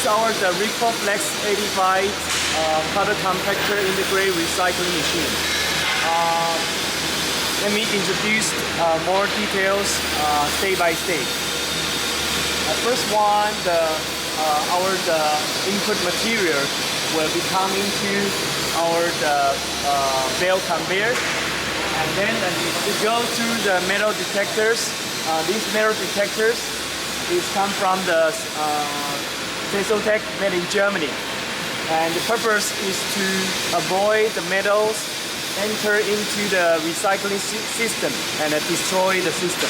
our Repro-Flex 85 powder compactor integrated recycling machine. Let me introduce more details stage by stage. First one, our input material will be coming to our bale conveyor, and then to go through the metal detectors. These metal detectors come from the Tech made in Germany, and the purpose is to avoid the metals enter into the recycling system and destroy the system.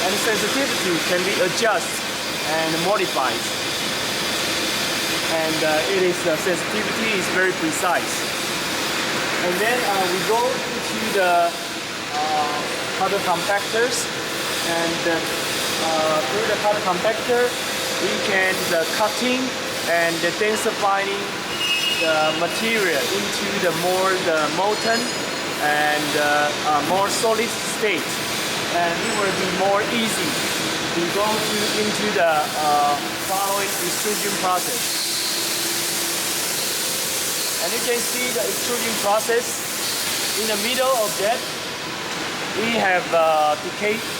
And the sensitivity can be adjusted and modified, and sensitivity is very precise. And then we go into the powder compactors, and through the powder compactor we can cutting and densifying the material into the more molten and more solid state, and it will be more easy to go into the following extrusion process. And you can see the extrusion process. In the middle of that we have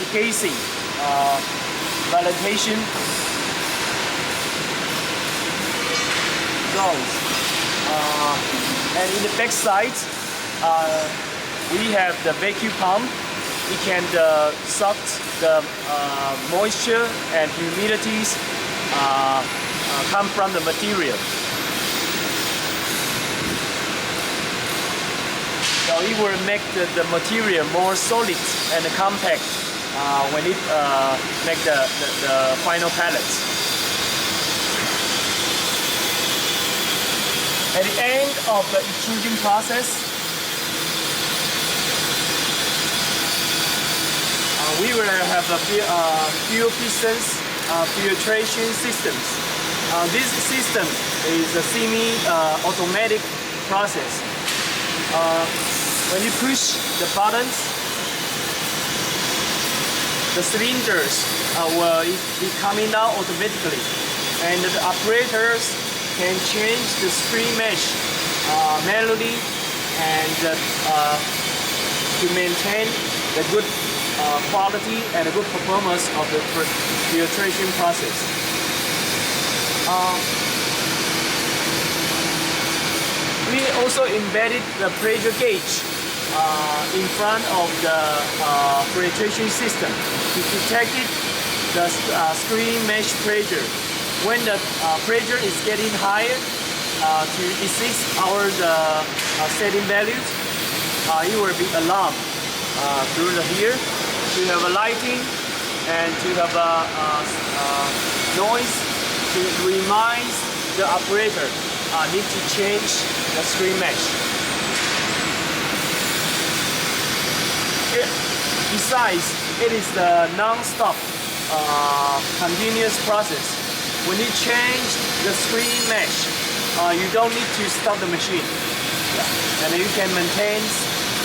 decasing validation zones, and in the back side we have the vacuum pump. It can suck the moisture and humidities come from the material. So it will make the material more solid and compact when it make the final pellets. At the end of the extrusion process, we will have a fuel pistons filtration systems. This system is a semi-automatic process. When you push the buttons, the cylinders will be coming out automatically, and the operators can change the screen mesh manually and to maintain the good quality and the good performance of the filtration process. We also embedded the pressure gauge in front of the filtration system to detect the screen mesh pressure. When the pressure is getting higher to exceed our setting values, it will be alarmed through here to have a lighting and to have a noise to remind the operator need to change the screen mesh. Besides, it is the non-stop continuous process. When you change the screen mesh, you don't need to stop the machine, and you can maintain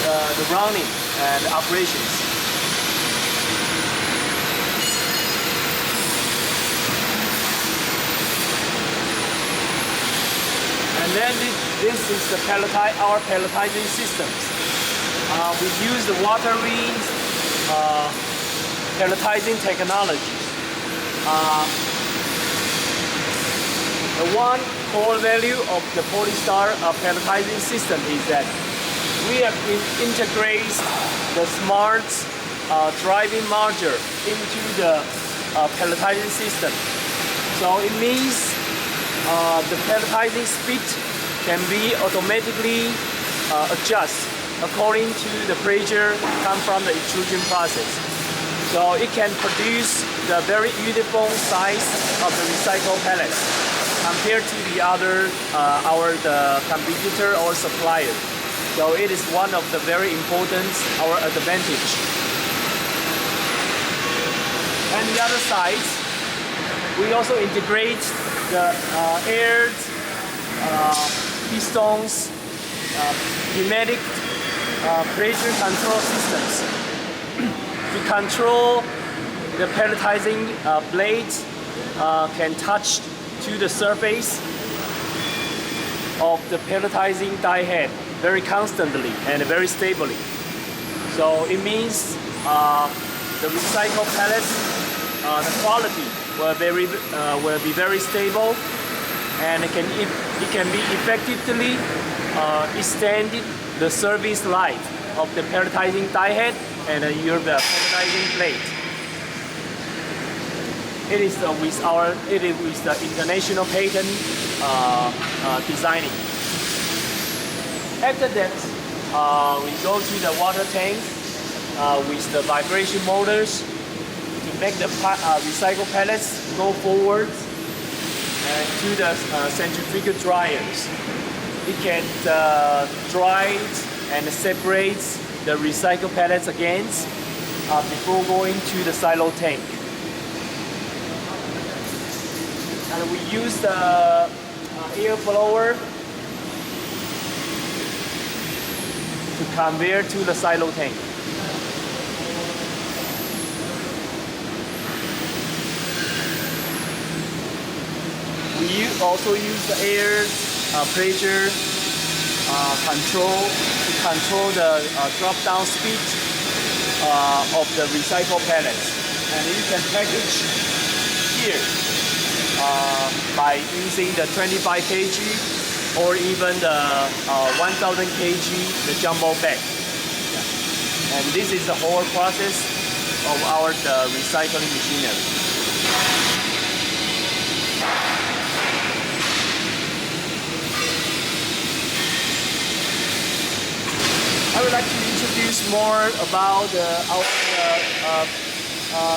the running and operations. And then this is the our pelletizing systems. We use the water-rinse pelletizing technology. The one core value of the POLYSTAR pelletizing system is that we have integrated the smart driving module into the pelletizing system. So it means the pelletizing speed can be automatically adjusted according to the pressure come from the extrusion process. So it can produce the very uniform size of the recycled pellets compared to the other the competitor or supplier. So it is one of the very important our advantage. And the other side, we also integrate the air pistons, pneumatic pressure control systems to control the pelletizing blades can touch to the surface of the pelletizing die head very constantly and very stably. So it means the recycled pellets, the quality will be very stable, and it can be effectively extended the service life of the pelletizing die head and your pelletizing plate. It is with the international patent designing. After that, we go to the water tank with the vibration motors to make the recycled pellets go forward and to the centrifugal dryers. It can dry and separate the recycled pellets again before going to the silo tank. And we use the air blower to convey to the silo tank. We also use the air pressure control to control the drop-down speed of the recycled pellets. And you can package here by using the 25 kg or even the 1000 kg, the jumbo bag. Yeah. And this is the whole process of our recycling machinery. I would like to introduce more about our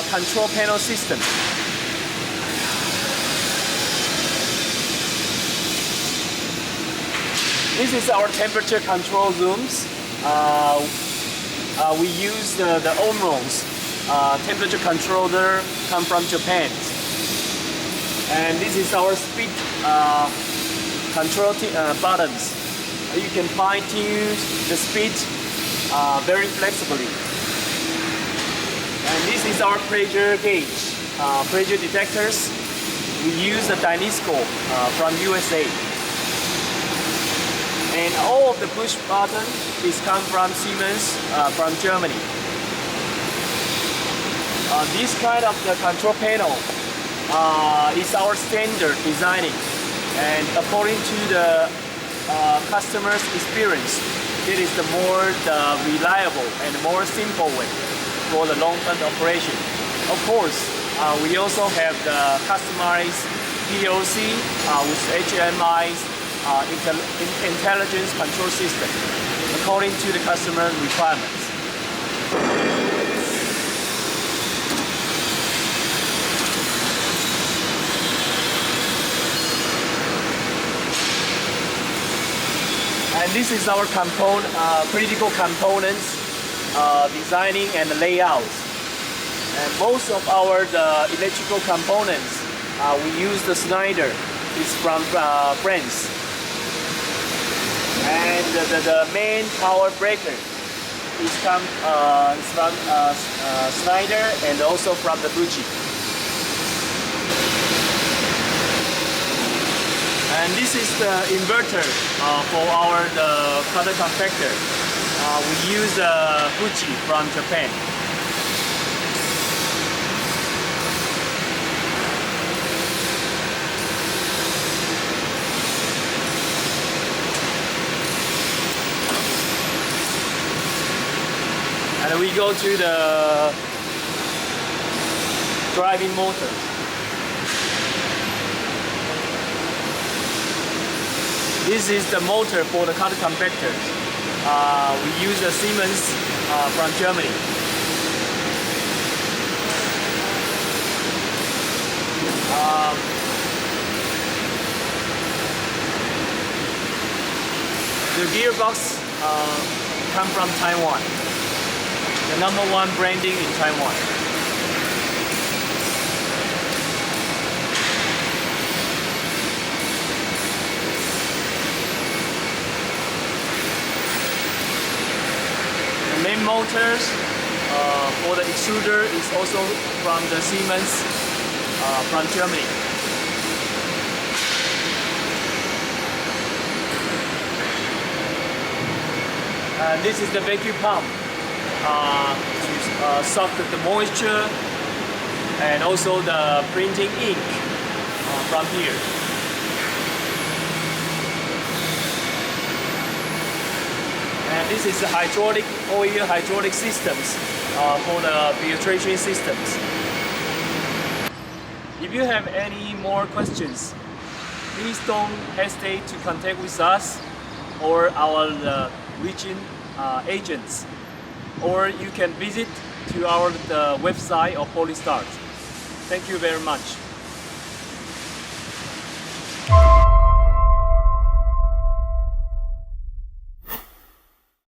control panel system. This is our temperature control rooms. We use the Omron's temperature controller come from Japan. And this is our speed control buttons. You can fine-tune the speed very flexibly. And this is our pressure gauge, pressure detectors. We use the Dynisco from USA. And all of the push button is come from Siemens from Germany. This kind of the control panel is our standard designing, and according to the customer's experience, it is the more reliable and more simple way for the long-term operation. Of course, we also have the customized PLC with HMI's intelligence control system according to the customer requirements. And this is our critical components designing and layouts. And most of our electrical components, we use the Schneider. It's from France. And the main power breaker is from Schneider and also from the Fuji. And this is the inverter for our cutter compactor. We use Fuji from Japan. And we go to the driving motor. This is the motor for the cutter compactor. We use the Siemens from Germany. The gearbox come from Taiwan. The #1 branding in Taiwan. The main motors for the extruder is also from the Siemens from Germany. And this is the vacuum pump to suck the moisture and also the printing ink from here. And this is the hydraulic systems for the filtration systems. If you have any more questions, please don't hesitate to contact with us or our region agents, or you can visit to our website of POLYSTAR. Thank you very much.